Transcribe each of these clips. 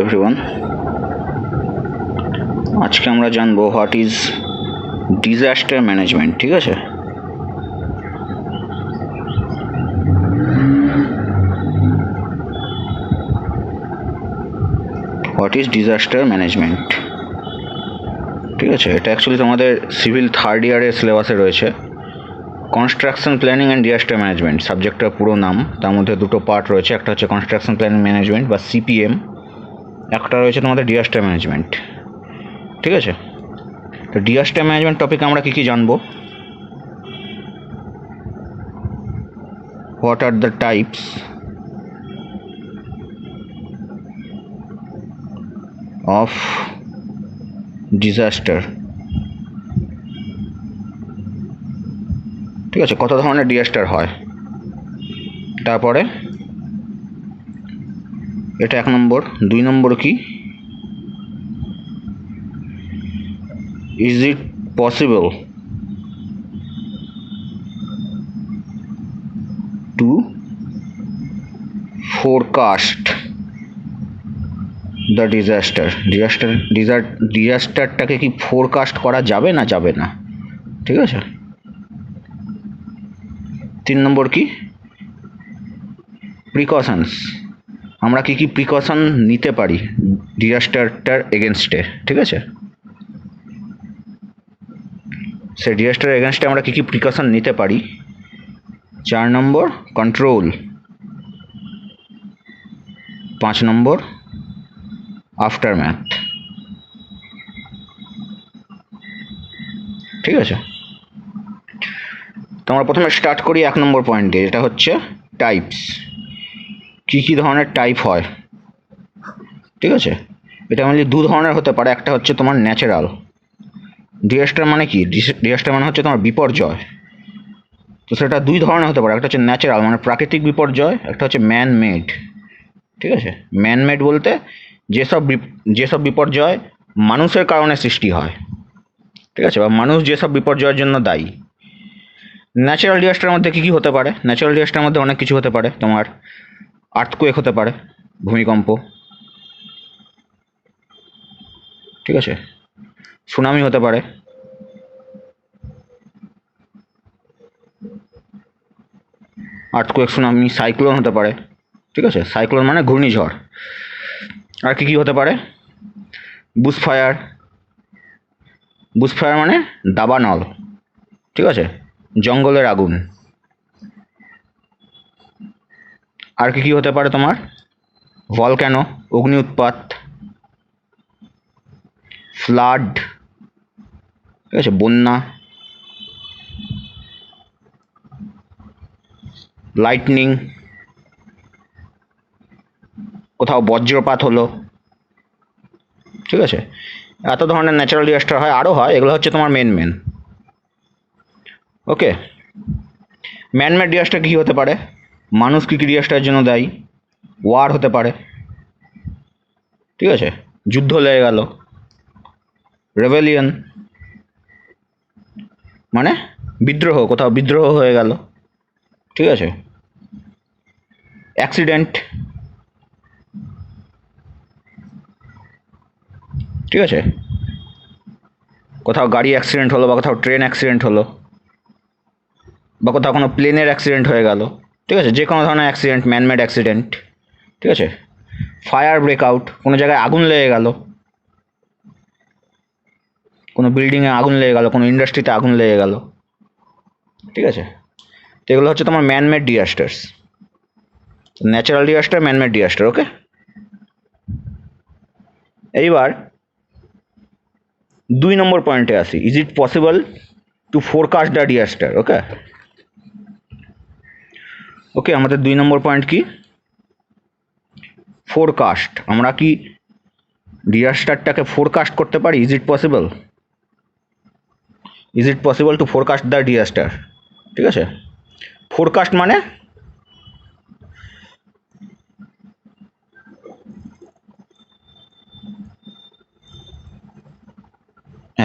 Everyone, আজকে আমরা জানবো হোয়াট ইজ ডিজাস্টার ম্যানেজমেন্ট। ঠিক আছে, হোয়াট ইজ ডিজাস্টার ম্যানেজমেন্ট। ঠিক আছে, এটা অ্যাকচুয়ালি তোমাদের সিভিল থার্ড ইয়ারের সিলেবাসে রয়েছে। Construction planning and disaster management সাবজেক্টটার পুরো নাম। তার মধ্যে দুটো পার্ট রয়েছে, একটা হচ্ছে কনস্ট্রাকশন প্ল্যানিং ম্যানেজমেন্ট বা সিপিএম, একটা রয়েছে তোমাদের ডিজাস্টার ম্যানেজমেন্ট। ঠিক আছে, তো ডিজাস্টার ম্যানেজমেন্ট টপিকে আমরা কী কী জানবো? What are the types of disaster. ঠিক আছে, কত ধরনের ডিজাস্টার হয়। তারপরে এটা 1 নম্বর। 2 নম্বর কি, is it possible to forecast the ডিজাস্টারটাকে কি ফোরকাস্ট করা যাবে না যাবে না? ঠিক আছে। 3 নম্বর কি, প্রিকশনস। আমরা কি কি প্রিকশন নিতে পারি ডিজাস্টারটার এগেনস্টে। ঠিক আছে, সে ডিজাস্টার এগেনস্টে আমরা কি কি প্রিকশন নিতে পারি। 4 নম্বর কন্ট্রোল। 5 নম্বর আফটারম্যাথ। ঠিক আছে, তো আমরা প্রথমে স্টার্ট করি 1 নম্বর পয়েন্ট দিয়ে, যেটা হচ্ছে টাইপস। কী কী ধরনের টাইপ হয়। ঠিক আছে, এটা মেনলি 2 ধরনের হতে পারে। একটা হচ্ছে তোমার ন্যাচারাল ডিজাস্টার। মানে কি, ডিজাস্টার মানে হচ্ছে তোমার বিপর্যয়। তো সেটা 2 ধরনের হতে পারে, একটা হচ্ছে ন্যাচারাল মানে প্রাকৃতিক বিপর্যয়, একটা হচ্ছে ম্যান মেড। ঠিক আছে, ম্যান মেড বলতে যেসব বিপর্যয় মানুষের কারণে সৃষ্টি হয়। ঠিক আছে, বা মানুষ যেসব বিপর্যয়ের জন্য দায়ী। ন্যাচারাল ডিজাস্টারের মধ্যে কী কী হতে পারে? ন্যাচারাল ডিজাস্টারের মধ্যে অনেক কিছু হতে পারে। তোমার আর্থকুয়েক হতে পারে, ভূমিকম্প। ঠিক আছে, সুনামি হতে পারে, আর্থকুয়েক, সুনামি। সাইক্লোন হতে পারে। ঠিক আছে, সাইক্লোন মানে ঘূর্ণিঝড়। আর কী কী হতে পারে? বুশফায়ার। বুশফায়ার মানে দাবানল। ঠিক আছে, জঙ্গলের আগুন। আর কি কি হতে পারে তোমার? ভলক্যানো, অগ্নি উৎপাত। ফ্লাড। ঠিক আছে, বন্যা। লাইটনিং, কোথাও বজ্রপাত হলো। ঠিক আছে, এত ধরনের ন্যাচারাল ডিজাস্টার হয়, আরও হয়। এগুলো হচ্ছে তোমার মেন। ওকে, ম্যানমেড ডিজাস্টার কী হতে পারে? মানুষ কী কী ডিজাস্টারের জন্য দায়ী? ওয়ার হতে পারে। ঠিক আছে, যুদ্ধ লেগে গেল। রেভেলিয়ন মানে বিদ্রোহ, কোথাও বিদ্রোহ হয়ে গেল। ঠিক আছে, অ্যাক্সিডেন্ট। ঠিক আছে, কোথাও গাড়ি অ্যাক্সিডেন্ট হলো, বা কোথাও ট্রেন অ্যাক্সিডেন্ট হলো, বা কোথাও কোনো প্লেনের অ্যাক্সিডেন্ট হয়ে গেল। ঠিক আছে, যে কোনো ধরনের অ্যাক্সিডেন্ট, ম্যানমেড অ্যাক্সিডেন্ট। ঠিক আছে, ফায়ার ব্রেকআউট, কোনো জায়গায় আগুন লেগে গেল, কোনো বিল্ডিংয়ে আগুন লেগে গেল, কোনো ইন্ডাস্ট্রিতে আগুন লেগে গেল। ঠিক আছে, তো এগুলো হচ্ছে তোমার manmade disasters. Natural disaster, manmade disaster. Okay, এইবার 2 নম্বর পয়েন্টে আসি, is it possible to forecast the disaster. Okay okay, আমাদের 2 নম্বর পয়েন্ট কি? ফোরকাস্ট। আমরা কি ডিজাস্টারটাকে ফোরকাস্ট করতে পারি? Is it possible? Is it possible to forecast the disaster? ঠিক আছে, ফোরকাস্ট মানে,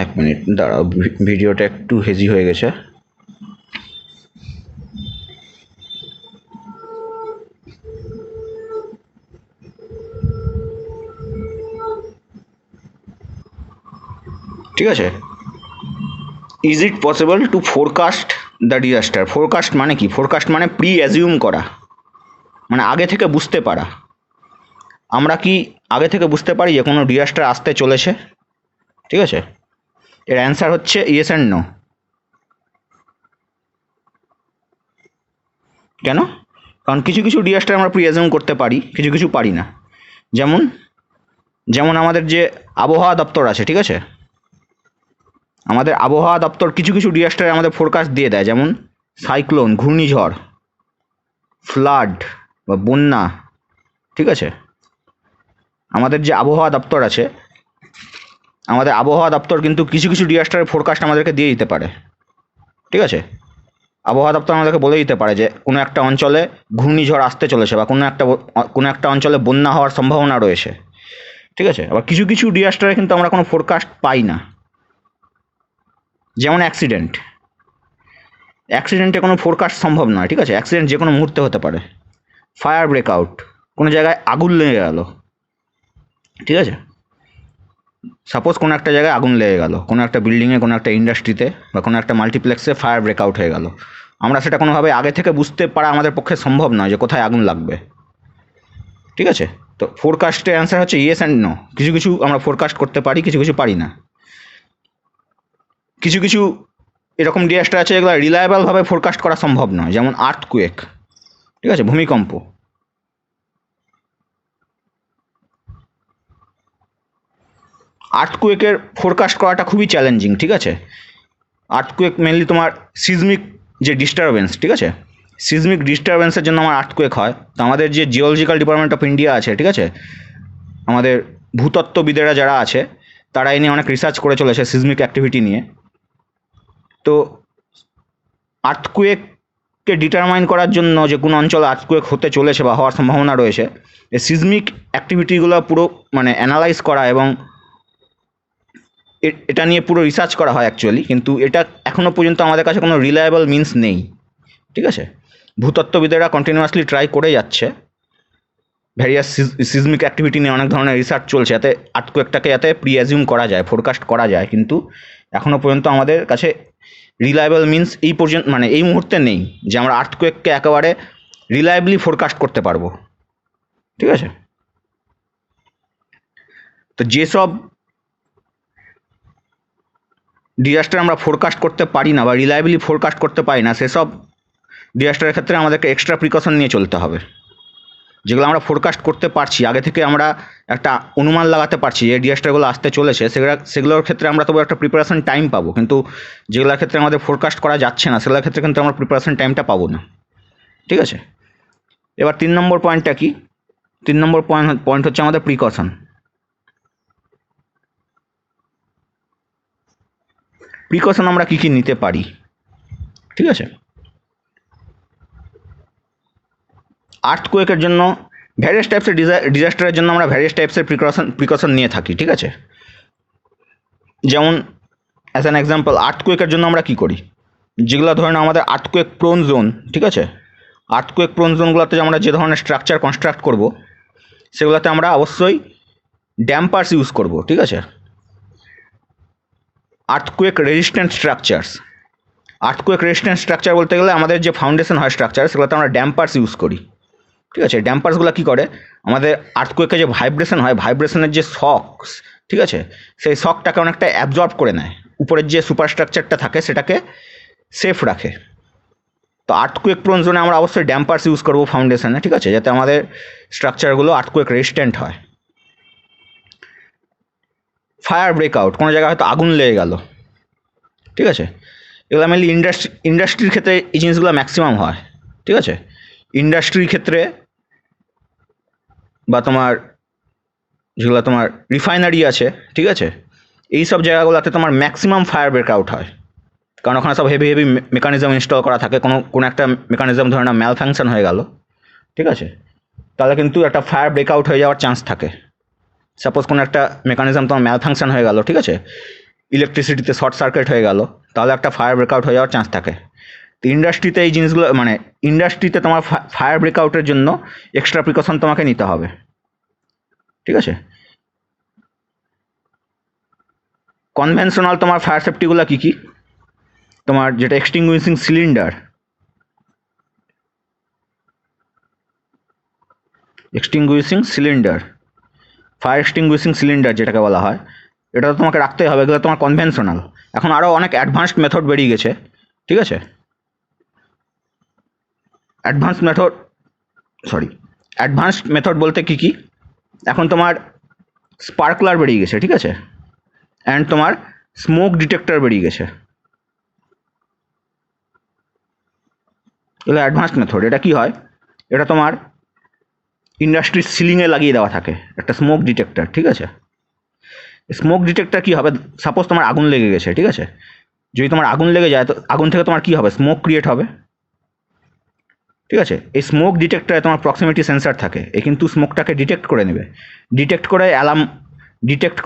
এক মিনিট দাঁড়াও, ভিডিওটা একটু হেজি হয়ে গেছে। ঠিক আছে। Is it possible to forecast the disaster? Forecast মানে কি? ফোরকাস্ট মানে প্রি অ্যাজিউম করা, মানে আগে থেকে বুঝতে পারা। আমরা কি আগে থেকে বুঝতে পারি যে কোনো ডিজাস্টার আসতে চলেছে? ঠিক আছে, এর অ্যান্সার হচ্ছে ইয়েস অ্যান্ড নো। কেন? কারণ কিছু কিছু ডিজাস্টার আমরা প্রি অ্যাজিউম করতে পারি, কিছু কিছু পারি না। যেমন যেমন আমাদের যে আবহাওয়া দপ্তর আছে, ঠিক আছে, আমাদের আবহাওয়া দপ্তর কিছু কিছু ডিজাস্টারে আমাদের ফোরকাস্ট দিয়ে দেয়, যেমন সাইক্লোন, ঘূর্ণিঝড়, ফ্লাড বা বন্যা। ঠিক আছে, আমাদের যে আবহাওয়া দপ্তর আছে, আমাদের আবহাওয়া দপ্তর কিন্তু কিছু কিছু ডিজাস্টারের ফোরকাস্ট আমাদেরকে দিয়ে দিতে পারে। ঠিক আছে, আবহাওয়া দপ্তর আমাদেরকে বলে দিতে পারে যে কোনো একটা অঞ্চলে ঘূর্ণিঝড় আসতে চলেছে বা কোনো একটা অঞ্চলে বন্যা হওয়ার সম্ভাবনা রয়েছে। ঠিক আছে, আবার কিছু কিছু ডিজাস্টারে কিন্তু আমরা কোনো ফোরকাস্ট পাই না। যেমন অ্যাক্সিডেন্টে কোনো ফোরকাস্ট সম্ভব নয়। ঠিক আছে, অ্যাক্সিডেন্ট যে কোনো মুহূর্তে হতে পারে। ফায়ার ব্রেকআউট, কোনো জায়গায় আগুন লেগে গেল। ঠিক আছে, সাপোজ কোনো একটা জায়গায় আগুন লেগে গেল, কোনো একটা বিল্ডিংয়ে, কোনো একটা ইন্ডাস্ট্রিতে বা কোনো একটা মাল্টিপ্লেক্সে ফায়ার ব্রেকআউট হয়ে গেল। আমরা সেটা কোনোভাবে আগে থেকে বুঝতে পারা আমাদের পক্ষে সম্ভব নয় যে কোথায় আগুন লাগবে। ঠিক আছে, তো ফোরকাস্টের অ্যান্সার হচ্ছে ইয়েস অ্যান্ড নো। কিছু কিছু আমরা ফোরকাস্ট করতে পারি, কিছু কিছু পারি না। কিছু কিছু এরকম ডিজাস্টার আছে যেগুলো রিলায়েবলভাবে ফোরকাস্ট করা সম্ভব নয়, যেমন আর্থকুয়েক। ঠিক আছে, ভূমিকম্প। আর্থকুয়েকের ফোরকাস্ট করাটা খুবই চ্যালেঞ্জিং। ঠিক আছে, আর্থকুয়েক মেনলি তোমার সিজমিক যে ডিস্টারবেন্স, ঠিক আছে, সিজমিক ডিস্টারবেন্সের জন্য আমার আর্থকুয়েক হয়। তো আমাদের যে জিওলজিক্যাল ডিপার্টমেন্ট অফ ইন্ডিয়া আছে, ঠিক আছে, আমাদের ভূতত্ত্ববিদেরা যারা আছে তারা এই নিয়ে অনেক রিসার্চ করে চলেছে সিজমিক অ্যাক্টিভিটি নিয়ে। তো আর্থকুয়েককে ডিটারমাইন করার জন্য যে কোন অঞ্চলে আর্থকুয়েক হতে চলেছে বা হওয়ার সম্ভাবনা রয়েছে, এই সিজমিক অ্যাক্টিভিটিগুলো পুরো মানে অ্যানালাইজ করা এবং এটা নিয়ে পুরো রিসার্চ করা হয় অ্যাকচুয়ালি, কিন্তু এটা এখনও পর্যন্ত আমাদের কাছে কোনো রিলায়েবল মিনস নেই। ঠিক আছে, ভূতত্ত্ববিদেরা কন্টিনিউয়াসলি ট্রাই করে যাচ্ছে, ভ্যারিয়াস সিজমিক অ্যাক্টিভিটি নিয়ে অনেক ধরনের রিসার্চ চলছে যাতে আর্থকুয়েকটাকে যাতে প্রি অ্যাজিউম করা যায়, ফোরকাস্ট করা যায়, কিন্তু এখনও পর্যন্ত আমাদের কাছে রিলায়েবল মিনস এই পর্যন্ত মানে এই মুহূর্তে নেই যে আমরা আর্থকুয়েককে একেবারে রিলায়েবলি ফোরকাস্ট করতে পারবো। ঠিক আছে, তো যেসব ডিজাস্টার আমরা ফোরকাস্ট করতে পারি না বা রিলায়েবলি ফোরকাস্ট করতে পারি না, সেসব ডিজাস্টারের ক্ষেত্রে আমাদেরকে এক্সট্রা প্রিকশন নিয়ে চলতে হবে। যেগুলো আমরা ফোরকাস্ট করতে পারছি, আগে থেকে আমরা একটা অনুমান লাগাতে পারছি যে ডিজাস্টারগুলো আসতে চলেছে, সেগুলোর ক্ষেত্রে আমরা তবু একটা প্রিপারেশন টাইম পাবো। কিন্তু যেগুলোর ক্ষেত্রে আমাদের ফোরকাস্ট করা যাচ্ছে না, সেগুলোর ক্ষেত্রে কিন্তু আমরা প্রিপারেশন টাইমটা পাবো না। ঠিক আছে, এবার 3 নম্বর পয়েন্টটা কি? 3 নম্বর পয়েন্ট হচ্ছে আমাদের প্রিকশন। প্রিকশন আমরা কী কী নিতে পারি? ঠিক আছে, আর্থকুয়েকের জন্য ভ্যারিয়াস টাইপসের ডিজাস্টারের জন্য আমরা ভ্যারিয়াস টাইপসের প্রিকশন নিয়ে থাকি। ঠিক আছে, যেমন অ্যাজ অ্যান এক্সাম্পল, আর্থকুয়েকের জন্য আমরা কী করি? যেগুলো ধরেন আমাদের আর্থকুয়েক প্রোন জোন, ঠিক আছে, আর্থকুয়েক প্রোন জোনগুলোতে আমরা যে ধরনের স্ট্রাকচার কনস্ট্রাক্ট করব, সেগুলোতে আমরা অবশ্যই ড্যাম্পার্স ইউজ করব। ঠিক আছে, আর্থকুয়েক রেজিস্ট্যান্ট স্ট্রাকচার বলতে গেলে আমাদের যে ফাউন্ডেশন হয় স্ট্রাকচার, সেগুলোতে আমরা ড্যাম্পার্স ইউজ করি। ঠিক আছে, ড্যাম্পার্সগুলো কী করে? আমাদের আর্থকুয়েকে যে ভাইব্রেশন হয়, ভাইব্রেশনের যে শকস, ঠিক আছে, সেই শকটাকে অনেকটা অ্যাবজর্ব করে নেয়, উপরের যে সুপারস্ট্রাকচারটা থাকে সেটাকে সেফ রাখে। তো আর্থকুয়েক প্রোন জোনে আমরা অবশ্যই ড্যাম্পার্স ইউজ করবো ফাউন্ডেশনে। ঠিক আছে, যাতে আমাদের স্ট্রাকচারগুলো আর্থকুয়েক রেজিস্ট্যান্ট হয়। ফায়ার ব্রেকআউট, কোনো জায়গায় হয়তো আগুন লেগে গেল। ঠিক আছে, এগুলো মেনলি ইন্ডাস্ট্রির ক্ষেত্রে এই জিনিসগুলো ম্যাক্সিমাম হয়। ঠিক আছে, ইন্ডাস্ট্রির ক্ষেত্রে বা তোমার যেগুলো তোমার রিফাইনারি আছে, ঠিক আছে, এই সব জায়গাগুলোতে তোমার ম্যাক্সিমাম ফায়ার ব্রেকআউট হয়, কারণ ওখানে সব হেভি মেকানিজম ইনস্টল করা থাকে। কোনো একটা মেকানিজম ধরে না ম্যাল ফাংশন হয়ে গেল, ঠিক আছে, তাহলে কিন্তু একটা ফায়ার ব্রেকআউট হয়ে যাওয়ার চান্স থাকে। সাপোজ কোনো একটা মেকানিজম তোমার ম্যাল ফাংশন হয়ে গেল, ঠিক আছে, ইলেকট্রিসিটিতে শর্ট সার্কিট হয়ে গেল, তাহলে একটা ফায়ার ব্রেকআউট হয়ে যাওয়ার চান্স থাকে। তো ইন্ডাস্ট্রিতে এই জিনিসগুলো মানে ইন্ডাস্ট্রিতে তোমার ফায়ার ব্রেকআউটের জন্য এক্সট্রা প্রিকশন তোমাকে নিতে হবে। ঠিক আছে, কনভেনশনাল তোমার ফায়ার সেফটিগুলো কী কী, তোমার যেটা এক্সটিংগুইশিং সিলিন্ডার, ফায়ার এক্সটিংগুইশিং সিলিন্ডার যেটাকে বলা হয়, এটা তো তোমাকে রাখতেই হবে, এগুলো তোমার কনভেনশনাল। এখন আরও অনেক অ্যাডভান্সড মেথড বেরিয়ে গেছে, ঠিক আছে। অ্যাডভান্সড মেথড বলতে কী কী, এখন তোমার স্পার্কলার বেরিয়ে গেছে, ঠিক আছে, অ্যান্ড তোমার স্মোক ডিটেক্টর বেরিয়ে গেছে। এগুলো অ্যাডভান্সড মেথড। এটা কি হয়, এটা তোমার ইন্ডাস্ট্রির সিলিংয়ে লাগিয়ে দেওয়া থাকে একটা স্মোক ডিটেক্টর, ঠিক আছে। স্মোক ডিটেক্টর কী হবে, সাপোজ তোমার আগুন লেগে গেছে, ঠিক আছে, যদি তোমার আগুন লেগে যায় তো আগুন থেকে তোমার কী হবে, স্মোক ক্রিয়েট হবে, ঠিক আছে। এই স্মোক ডিটেক্টরে তোমার প্রক্সিমিটি সেন্সার থাকে, এ কিন্তু স্মোকটাকে ডিটেক্ট করে নেবে, ডিটেক্ট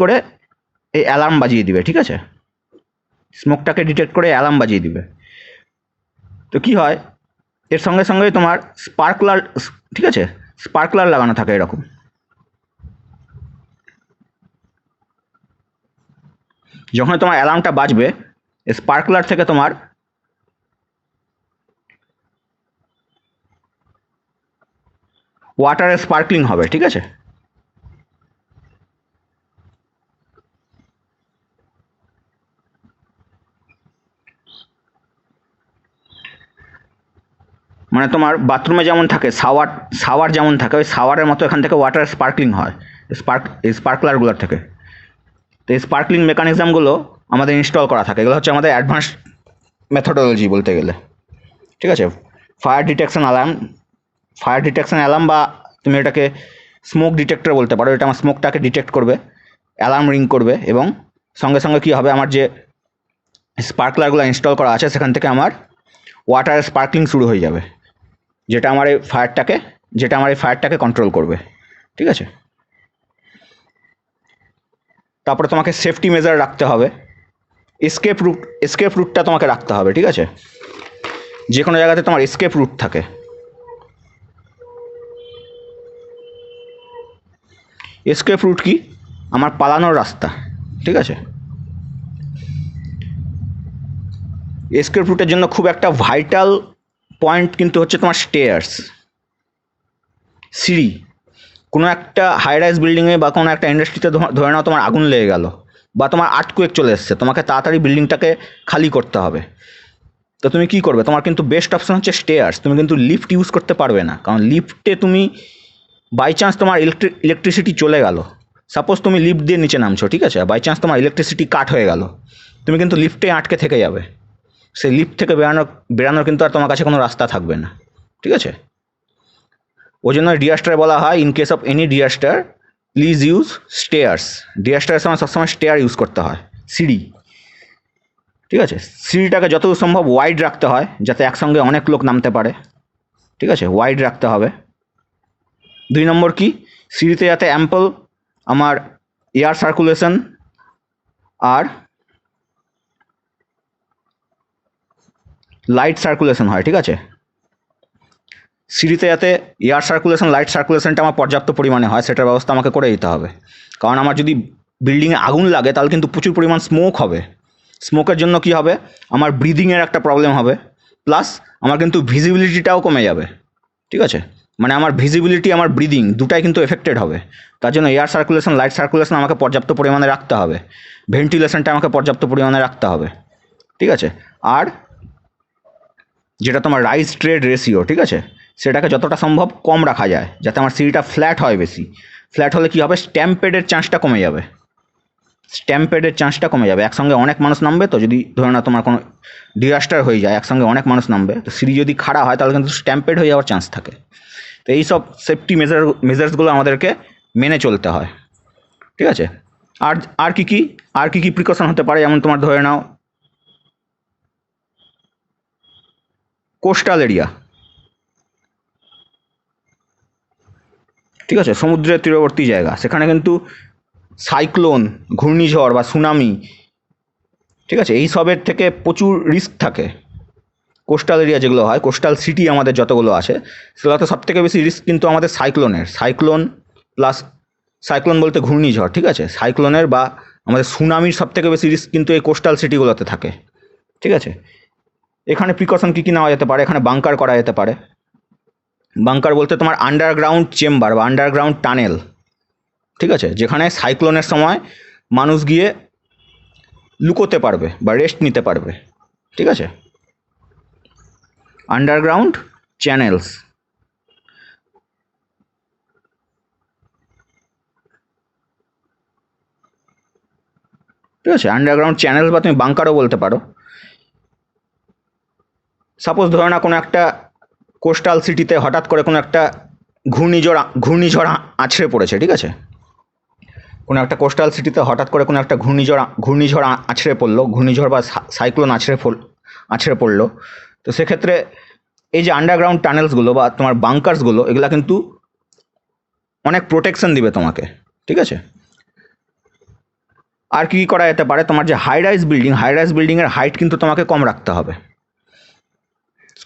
করে এই অ্যালার্ম বাজিয়ে দিবে, ঠিক আছে, স্মোকটাকে ডিটেক্ট করে অ্যালার্ম বাজিয়ে দিবে। তো কি হয়, এর সঙ্গে সঙ্গে তোমার স্পার্কলার, ঠিক আছে, স্পার্কলার লাগানো থাকে এরকম। যখন তোমার অ্যালার্মটা বাজবে, স্পার্কলার থেকে তোমার ওয়াটারের স্পার্কলিং হবে, ঠিক আছে। মানে তোমার বাথরুমে যেমন থাকে সাওয়ার যেমন থাকে, ওই সাওয়ারের মতো এখান থেকে ওয়াটার স্পার্কলিং হয় এই স্পার্কলারগুলোর থেকে। তো এই স্পার্কলিং মেকানিজমগুলো আমাদের ইনস্টল করা থাকে, এগুলো হচ্ছে আমাদের অ্যাডভান্স মেথোডোলজি বলতে গেলে, ঠিক আছে। ফায়ার ডিটেকশন অ্যালার্ম বা তুমি এটাকে স্মোক ডিটেক্টর বলতে পারো। এটা আমার স্মোকটাকে ডিটেক্ট করবে, অ্যালার্ম রিং করবে, এবং সঙ্গে সঙ্গে কী হবে, আমার যে স্পার্কলারগুলো ইনস্টল করা আছে সেখান থেকে আমার ওয়াটার স্পার্কলিং শুরু হয়ে যাবে, যেটা আমার এই ফায়ারটাকে কন্ট্রোল করবে, ঠিক আছে। তারপরে তোমাকে সেফটি মেজার রাখতে হবে, এসকেপ রুটটা তোমাকে রাখতে হবে, ঠিক আছে। যে কোনো জায়গাতে তোমার এসকেপ রুট থাকে। এসকেপ রুট কি, আমার পালানোর রাস্তা, ঠিক আছে। এসকেপ রুটের জন্য খুব একটা ভাইটাল পয়েন্ট কিন্তু হচ্ছে তোমার স্টেয়ার্স, সিঁড়ি। কোনো একটা হাই রাইজ বিল্ডিংয়ে বা কোনো একটা ইন্ডাস্ট্রিতে ধরে নাও তোমার আগুন লেগে গেল, বা তোমার আর্থকুয়েক চলে এসছে, তোমাকে তাড়াতাড়ি বিল্ডিংটাকে খালি করতে হবে। তো তুমি কী করবে, তোমার কিন্তু বেস্ট অপশন হচ্ছে স্টেয়ার্স। তুমি কিন্তু লিফট ইউজ করতে পারবে না, কারণ লিফটে তুমি বাই চান্স তোমার ইলেকট্রিসিটি চলে গেল, সাপোজ তুমি লিফট দিয়ে নিচে নামছো, ঠিক আছে, বাই চান্স তোমার ইলেকট্রিসিটি কাট হয়ে গেল, তুমি কিন্তু লিফটে আটকে থেকে যাবে। সেই লিফট থেকে বেরানোর কিন্তু আর তোমার কাছে কোনো রাস্তা থাকবে না, ঠিক আছে। ওই জন্য ডিজাস্টারে বলা হয়, in case of any disaster please use stairs. ডিজাস্টারের সময় সবসময় স্টেয়ার ইউজ করতে হয়, সিঁড়ি, ঠিক আছে। সিঁড়িটাকে যতদূর সম্ভব ওয়াইড রাখতে হয়, যাতে একসঙ্গে অনেক লোক নামতে পারে, ঠিক আছে, ওয়াইড রাখতে হবে। 2 নম্বর কি, সিঁড়িতে যাতে অ্যাম্পল আমার এয়ার সার্কুলেশন আর লাইট সার্কুলেশন হয়, ঠিক আছে। সিঁড়িতে যাতে এয়ার সার্কুলেশন, লাইট সার্কুলেশনটা আমার পর্যাপ্ত পরিমাণে হয়, সেটার ব্যবস্থা আমাকে করে দিতে হবে। কারণ আমার যদি বিল্ডিংয়ে আগুন লাগে তাহলে কিন্তু প্রচুর পরিমাণ স্মোক হবে। স্মোকের জন্য কি হবে, আমার ব্রিদিংয়ের একটা প্রবলেম হবে, প্লাস আমার কিন্তু ভিজিবিলিটিটাও কমে যাবে, ঠিক আছে। মানে আমার ভিজিবিলিটি, আমার ব্রিদিং দুটাই কিন্তু এফেক্টেড হবে। তার জন্য এয়ার সার্কুলেশন, লাইট সার্কুলেশন আমাকে পর্যাপ্ত পরিমাণে রাখতে হবে, ভেন্টিলেশনটা আমাকে পর্যাপ্ত পরিমাণে রাখতে হবে, ঠিক আছে। আর যেটা তোমার রাইজ ট্রেড রেশিও, ঠিক আছে, সেটাকে যতটা সম্ভব কম রাখা যায়, যাতে আমার সিঁড়িটা ফ্ল্যাট হয়। বেশি ফ্ল্যাট হলে কী হবে, স্ট্যাম্পেডের চান্সটা কমে যাবে। একসঙ্গে অনেক মানুষ নামবে, তো যদি ধরে না তোমার কোনো ডিজাস্টার হয়ে যায়, একসঙ্গে অনেক মানুষ নামবে, তো সিঁড়ি যদি খাড়া হয় তাহলে কিন্তু স্ট্যাম্পেড হয়ে যাওয়ার চান্স থাকে। তো এইসব সেফটি মেজার্সগুলো আমাদেরকে মেনে চলতে হয়, ঠিক আছে। আর কি কি প্রিকশন হতে পারে, যেমন তোমার ধরে নাও কোস্টাল এরিয়া, ঠিক আছে, সমুদ্রের তীরবর্তী জায়গা, সেখানে কিন্তু সাইক্লোন, ঘূর্ণিঝড় বা সুনামি, ঠিক আছে, এই সবের থেকে প্রচুর রিস্ক থাকে। কোস্টাল এরিয়া যেগুলো হয়, কোস্টাল সিটি আমাদের যতগুলো আছে, সেগুলোতে সবথেকে বেশি রিস্ক কিন্তু আমাদের সাইক্লোন বলতে ঘূর্ণিঝড়, ঠিক আছে, সাইক্লোনের বা আমাদের সুনামির সবথেকে বেশি রিস্ক কিন্তু এই কোস্টাল সিটিগুলোতে থাকে, ঠিক আছে। এখানে প্রিকশন কী কী নেওয়া যেতে পারে, এখানে বাংকার করা যেতে পারে। বাংকার বলতে তোমার আন্ডারগ্রাউন্ড চেম্বার বা আন্ডারগ্রাউন্ড টানেল, ঠিক আছে, যেখানে সাইক্লোনের সময় মানুষ গিয়ে লুকোতে পারবে বা রেস্ট নিতে পারবে, ঠিক আছে। আন্ডারগ্রাউন্ড চ্যানেলস, ঠিক আছে, আন্ডারগ্রাউন্ড চ্যানেলস বা তুমি বাংকারও বলতে পারো। সাপোজ ধরো না কোনো একটা কোস্টাল সিটিতে হঠাৎ করে কোনো একটা ঘূর্ণিঝড় আছড়ে পড়েছে, ঠিক আছে। কোনো একটা কোস্টাল সিটিতে হঠাৎ করে কোনো একটা ঘূর্ণিঝড় আছড়ে পড়লো, ঘূর্ণিঝড় বা সাইক্লোন আছড়ে পড়লো। তো সেক্ষেত্রে এই যে আন্ডারগ্রাউন্ড টানেলসগুলো বা তোমার বাংকার্সগুলো, এগুলা কিন্তু অনেক প্রোটেকশন দিবে তোমাকে, ঠিক আছে। আর কী করা যেতে পারে, তোমার যে হাই রাইজ বিল্ডিংয়ের হাইট কিন্তু তোমাকে কম রাখতে হবে।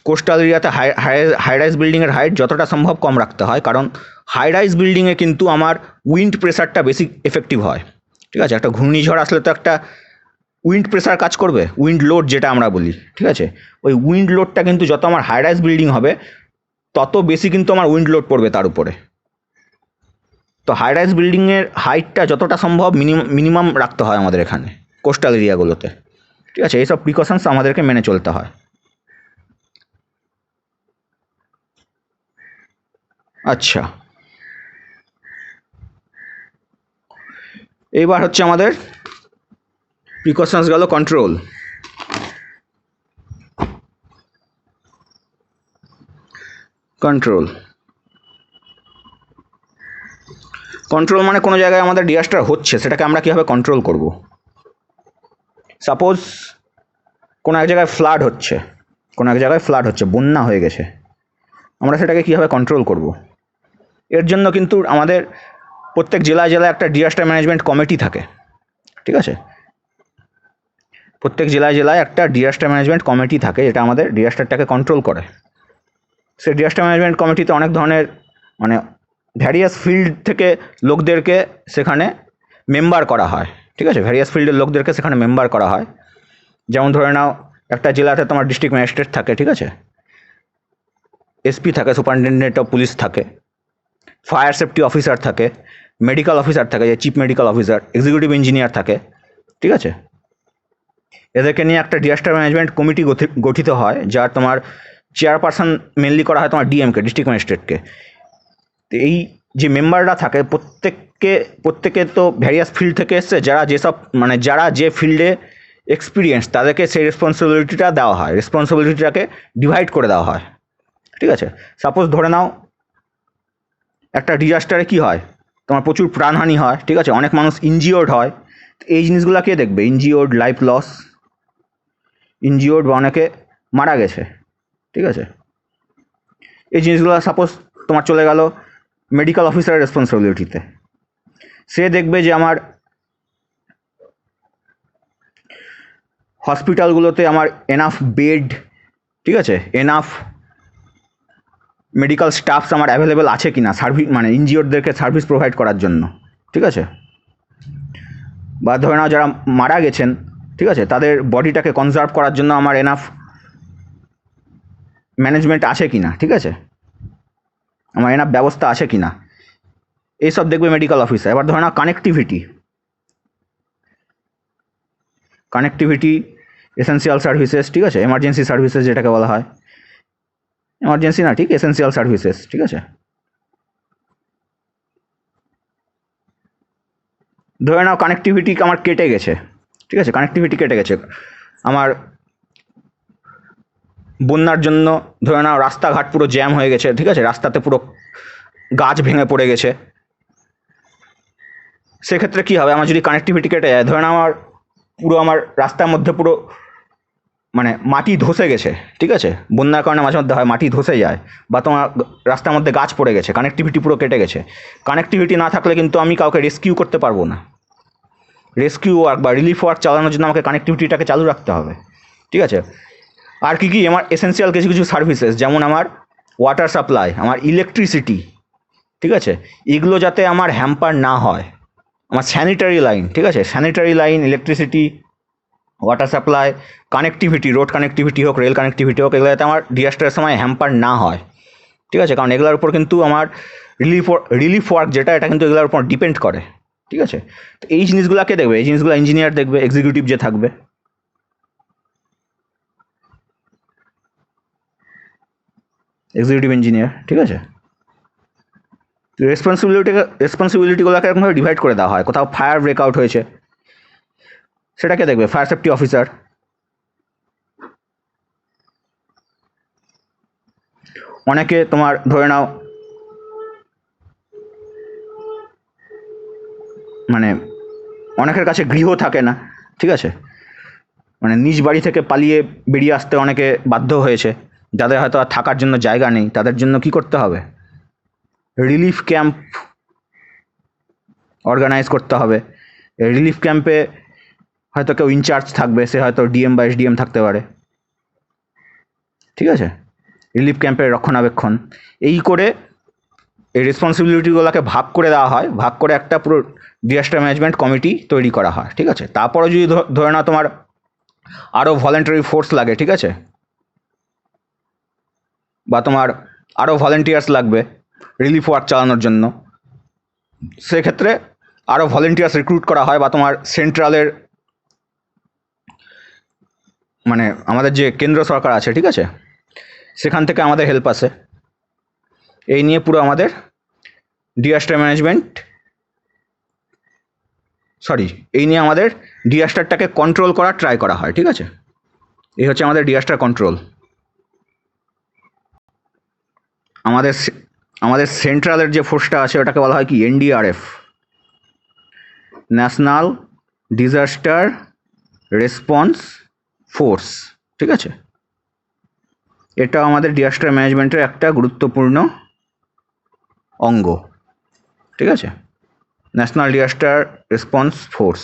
কোস্টাল এরিয়াতে হাই রাইজ বিল্ডিংয়ের হাইট যতটা সম্ভব কম রাখতে হয়, কারণ হাই রাইজ বিল্ডিংয়ে কিন্তু আমার উইন্ড প্রেশারটা বেশি এফেক্টিভ হয়, ঠিক আছে। একটা ঘূর্ণিঝড় আসলে তো একটা উইন্ড প্রেশার কাজ করবে, উইন্ড লোড যেটা আমরা বলি, ঠিক আছে। ওই উইন্ড লোডটা কিন্তু যত আমার হাই রাইজ বিল্ডিং হবে তত বেশি কিন্তু আমার উইন্ড লোড পড়বে তার উপরে। তো হাই রাইজ বিল্ডিংয়ের হাইটটা যতটা সম্ভব মিনিমাম রাখতে হয় আমাদের এখানে কোস্টাল এরিয়াগুলোতে, ঠিক আছে। এইসব প্রিকশনস আমাদেরকে মেনে চলতে হয়। আচ্ছা, এইবার হচ্ছে আমাদের প্রিকশনস গেল কন্ট্রোল। কন্ট্রোল মানে কোনো জায়গায় আমাদের ডিজাস্টার হচ্ছে, সেটাকে আমরা কীভাবে কন্ট্রোল করব। সাপোজ কোনো এক জায়গায় ফ্লাড হচ্ছে, বন্যা হয়ে গেছে, আমরা সেটাকে কীভাবে কন্ট্রোল করব। এর জন্য কিন্তু আমাদের প্রত্যেক জেলায় একটা ডিজাস্টার ম্যানেজমেন্ট কমিটি থাকে, ঠিক আছে। প্রত্যেক জেলায় একটা ডিজাস্টার ম্যানেজমেন্ট কমিটি থাকে, যেটা আমাদের ডিজাস্টারটাকে কন্ট্রোল করে। সেই ডিজাস্টার ম্যানেজমেন্ট কমিটিতে অনেক ধরনের মানে ভ্যারিয়াস ফিল্ড থেকে লোকদেরকে সেখানে মেম্বার করা হয়, ঠিক আছে। ভ্যারিয়াস ফিল্ডের লোকদেরকে সেখানে মেম্বার করা হয়। যেমন ধরে নাও একটা জেলাতে তোমার ডিস্ট্রিক্ট ম্যাজিস্ট্রেট থাকে, ঠিক আছে, এসপি থাকে, সুপারিনটেন্ডেন্ট অফ পুলিশ থাকে, ফায়ার সেফটি অফিসার থাকে, মেডিকেল অফিসার থাকে, যে chief medical officer, executive engineer থাকে, ঠিক আছে। এদেরকে নিয়ে একটা ডিজাস্টার ম্যানেজমেন্ট কমিটি গঠিত হয়, যার তোমার চেয়ারপারসন মেনলি করা হয় তোমার ডিএমকে, ডিস্ট্রিক্ট ম্যাজিস্ট্রেটকে। তো এই যে মেম্বাররা থাকে প্রত্যেকে তো ভ্যারিয়াস ফিল্ড থেকে এসছে, যারা যে ফিল্ডে এক্সপিরিয়েন্স, তাদেরকে সেই রেসপন্সিবিলিটিটা দেওয়া হয়, রেসপন্সিবিলিটিটাকে ডিভাইড করে দেওয়া হয়, ঠিক আছে। সাপোজ ধরে নাও একটা ডিজাস্টারে কী হয়, তোমার প্রচুর প্রাণহানি হয়, ঠিক আছে, অনেক মানুষ ইনজিওর্ড হয়। এই জিনিসগুলো কে দেখবে? ইনজিওর্ড, লাইফ লস, ইনজিওর্ড বা অনেকে মারা গেছে, ঠিক আছে। এই জিনিসগুলো সাপোজ তোমার চলে গেল মেডিকেল অফিসারের রেসপন্সিবিলিটিতে। সে দেখবে যে আমার হসপিটালগুলোতে আমার এনাফ বেড, ঠিক আছে, এনাফ মেডিকেল স্টাফস আমার অ্যাভেলেবেল আছে কি না, মানে ইনজিওর্ডদেরকে সার্ভিস প্রোভাইড করার জন্য, ঠিক আছে। বা ধরে নাও যারা মারা গেছেন, ঠিক আছে, তাদের বডিটাকে কনজার্ভ করার জন্য আমার এনাফ ম্যানেজমেন্ট আছে কি না, ঠিক আছে, আমার এনাফ ব্যবস্থা আছে কি না, এইসব দেখবে মেডিকেল অফিসার। এবার ধরে নাও কানেক্টিভিটি এসেন্সিয়াল সার্ভিসেস, ঠিক আছে, এমার্জেন্সি সার্ভিসেস যেটাকে বলা হয়, এমার্জেন্সি না ঠিক, এসেন্সিয়াল সার্ভিসেস, ঠিক আছে। ধরে নাও কানেক্টিভিটি আমার কেটে গেছে, ঠিক আছে, আমার বন্যার জন্য ধরে নাও রাস্তাঘাট পুরো জ্যাম হয়ে গেছে, ঠিক আছে, রাস্তাতে পুরো গাছ ভেঙে পড়ে গেছে। সেক্ষেত্রে কী হবে, আমার যদি কানেক্টিভিটি কেটে যায়, ধরে নাও আমার রাস্তার মধ্যে পুরো মানে মাটি ধসে গেছে, ঠিক আছে, বন্যার কারণে মাঝে মধ্যে হয় মাটি ধসে যায়, বা তোমার রাস্তার মধ্যে গাছ পড়ে গেছে, কানেক্টিভিটি পুরো কেটে গেছে। কানেক্টিভিটি না থাকলে কিন্তু আমি কাউকে রেস্কিউ করতে পারবো না। রেস্কিউ ওয়ার্ক বা রিলিফ ওয়ার্ক চালানোর জন্য আমাকে কানেক্টিভিটিটাকে চালু রাখতে হবে, ঠিক আছে। আর কি আমার এসেন্সিয়াল কিছু সার্ভিসেস, যেমন আমার ওয়াটার সাপ্লাই, আমার ইলেকট্রিসিটি, ঠিক আছে, এগুলো যাতে আমার হ্যাম্পার না হয়, আমার স্যানিটারি লাইন, ঠিক আছে, sanitary line, electricity, water supply, connectivity, road connectivity হোক, রেল কানেক্টিভিটি হোক, এগুলো যাতে আমার ডিজাস্টারের সময় হ্যাম্পার না হয়, ঠিক আছে, কারণ এগুলোর উপর কিন্তু আমার রিলিফ ওয়ার্ক যেটা, এটা কিন্তু এগুলোর উপর ডিপেন্ড করে, ঠিক আছে। তো এই জিনিসগুলোকে দেখবে, এই জিনিসগুলো ইঞ্জিনিয়ার দেখবে, এক্সিকিউটিভ যে থাকবে, এক্সিকিউটিভ ইঞ্জিনিয়ার, ঠিক আছে। রেসপন্সিবিলিটিগুলোকে এরকমভাবে ডিভাইড করে দেওয়া হয়। কোথাও ফায়ার ব্রেকআউট হয়েছে, সেটাকে দেখবে ফায়ার সেফটি অফিসার। অনেকে তোমার ধরে নাও মানে অনেকের কাছে গৃহ থাকে না, ঠিক আছে, মানে নিজ বাড়ি থেকে পালিয়ে বেরিয়ে আসতে অনেকে বাধ্য হয়েছে, যাদের হয়তো আর থাকার জন্য জায়গা নেই, তাদের জন্য কি করতে হবে, রিলিফ ক্যাম্প অর্গানাইজ করতে হবে। রিলিফ ক্যাম্পে হয়তো কেউ ইনচার্জ থাকবে, সে হয়তো ডিএম বা এসডিএম থাকতে পারে, ঠিক আছে, রিলিফ ক্যাম্পের রক্ষণাবেক্ষণ। এই করে এই রেসপন্সিবিলিটিগুলোকে ভাগ করে দেওয়া হয়, ভাগ করে একটা পুরো ডিজাস্টার ম্যানেজমেন্ট কমিটি তৈরি করা হয়, ঠিক আছে। তারপরে যদি ধরে নাও তোমার আরও ভলেন্টারি ফোর্স লাগে, ঠিক আছে, বা তোমার আরও ভলেন্টিয়ার্স লাগবে রিলিফ ওয়ার্ক চালানোর জন্য, সেক্ষেত্রে আরও ভলেন্টিয়ার্স রিক্রুট করা হয়, বা তোমার সেন্ট্রালের মানে আমাদের যে কেন্দ্র সরকার আছে, ঠিক আছে, সেখান থেকে আমাদের হেল্প আসে। এই নিয়ে পুরো আমাদের ডিজাস্টার ম্যানেজমেন্ট এই নিয়ে আমাদের ডিজাস্টারটাকে কন্ট্রোল করার ট্রাই করা হয়, ঠিক আছে। এই হচ্ছে আমাদের ডিজাস্টার কন্ট্রোল। আমাদের সেন্ট্রালের যে ফোর্সটা আছে ওটাকে বলা হয় কি, NDRF, national disaster response force, ঠিক আছে। এটা আমাদের ডিজাস্টার ম্যানেজমেন্টের একটা গুরুত্বপূর্ণ অঙ্গ, ঠিক আছে। ন্যাশনাল ডিজাস্টার রেসপন্স ফোর্স,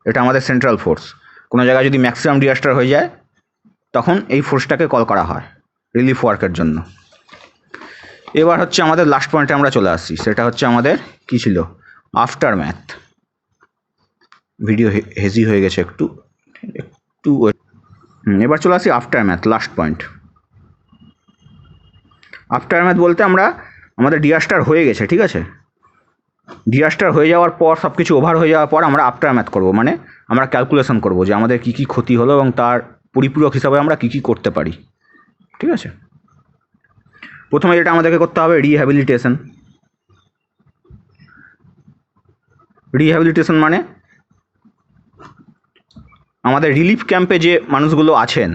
এটা আমাদের সেন্ট্রাল ফোর্স। কোনো জায়গায় যদি ম্যাক্সিমাম ডিজাস্টার হয়ে যায়, তখন এই ফোর্সটাকে কল করা হয় রিলিফ ওয়ার্কের জন্য। এবার হচ্ছে আমাদের লাস্ট পয়েন্টে আমরা চলে আসছি, সেটা হচ্ছে আমাদের কী ছিল, আফটার ম্যাথ। ভিডিও হেজি হয়ে গেছে একটু, এবার চলে আসি after math, last point. After math বলতে আমরা আমাদের ডিজাস্টার হয়ে গেছে, ঠিক আছে, ডিজাস্টার হয়ে যাওয়ার পর, সব কিছু ওভার হয়ে যাওয়ার পর আমরা আফটার ম্যাথ করবো, মানে আমরা ক্যালকুলেশন করব যে আমাদের কী কী ক্ষতি হলো এবং তার পরিপূরক হিসাবে আমরা কী কী করতে পারি, ঠিক আছে। প্রথমে যেটা আমাদেরকে করতে হবে, রিহ্যাবিলিটেশন। রিহ্যাবিলিটেশন মানে আমাদের রিলিফ ক্যাম্পে যে মানুষগুলো আছেন,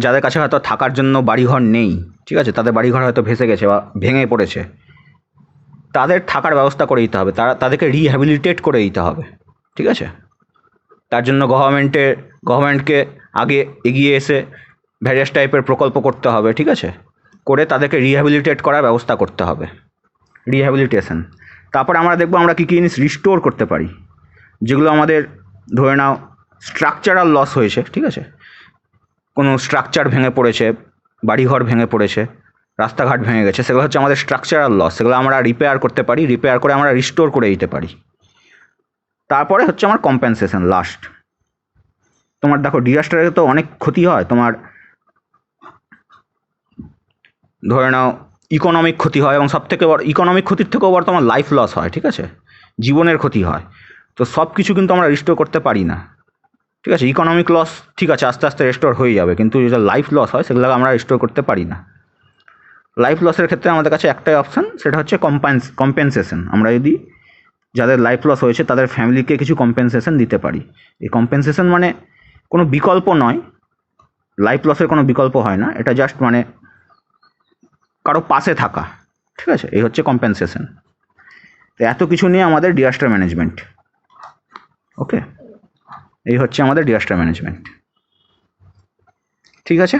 যাদের কাছে হয়তো থাকার জন্য বাড়িঘর নেই, ঠিক আছে, তাদের বাড়িঘর হয়তো ভেসে গেছে বা ভেঙে পড়েছে, তাদের থাকার ব্যবস্থা করে দিতে হবে, তাদেরকে রিহ্যাবিলিটেট করে দিতে হবে, ঠিক আছে। তার জন্য গভর্নমেন্টকে আগে এগিয়ে এসে ভ্যারিয়াস টাইপের প্রকল্প করতে হবে, ঠিক আছে, করে তাদেরকে রিহ্যাবিলিটেট করার ব্যবস্থা করতে হবে, রিহ্যাবিলিটেশন। তারপরে আমরা দেখবো আমরা কী কী জিনিস রিস্টোর করতে পারি, যেগুলো আমাদের ধরে নাও স্ট্রাকচারাল লস হয়েছে, ঠিক আছে, কোনো স্ট্রাকচার ভেঙে পড়েছে, বাড়িঘর ভেঙে পড়েছে, রাস্তাঘাট ভেঙে গেছে, সেগুলো হচ্ছে আমাদের স্ট্রাকচারাল লস, সেগুলো আমরা রিপেয়ার করতে পারি, রিপেয়ার করে আমরা রিস্টোর করে দিতে পারি। তারপরে হচ্ছে আমার কম্পেনসেশন, লাস্ট। তোমার দেখো ডিজাস্টারে তো অনেক ক্ষতি হয়, তোমার ধরে নাও ইকোনমিক ক্ষতি হয়, এবং সবথেকে বড় ইকোনমিক ক্ষতির থেকেও বড় তোমার লাইফ লস হয়, ঠিক আছে, জীবনের ক্ষতি হয়। তো সব কিছু কিন্তু আমরা রিস্টোর করতে পারি না, ঠিক আছে। ইকোনমিক লস ঠিক আছে, আস্তে আস্তে রেস্টোর হয়ে যাবে, কিন্তু যেটা লাইফ লস হয় সেগুলো আমরা রিস্টোর করতে পারি না। লাইফ লসের ক্ষেত্রে আমাদের কাছে একটাই অপশান, সেটা হচ্ছে কম্পেনসেশন। আমরা যদি যাদের লাইফ লস হয়েছে তাদের ফ্যামিলিকে কিছু কম্পেনসেশন দিতে পারি। এই কম্পেনসেশন মানে কোনো বিকল্প নয়, লাইফ লসের কোনো বিকল্প হয় না, এটা জাস্ট মানে কারো পাশে থাকা, ঠিক আছে, এই হচ্ছে কম্পেনসেশন। তো এত কিছু নিয়ে আমাদের ডিজাস্টার ম্যানেজমেন্ট, ওকে, এই হচ্ছে আমাদের ডিজাস্টার ম্যানেজমেন্ট, ঠিক আছে।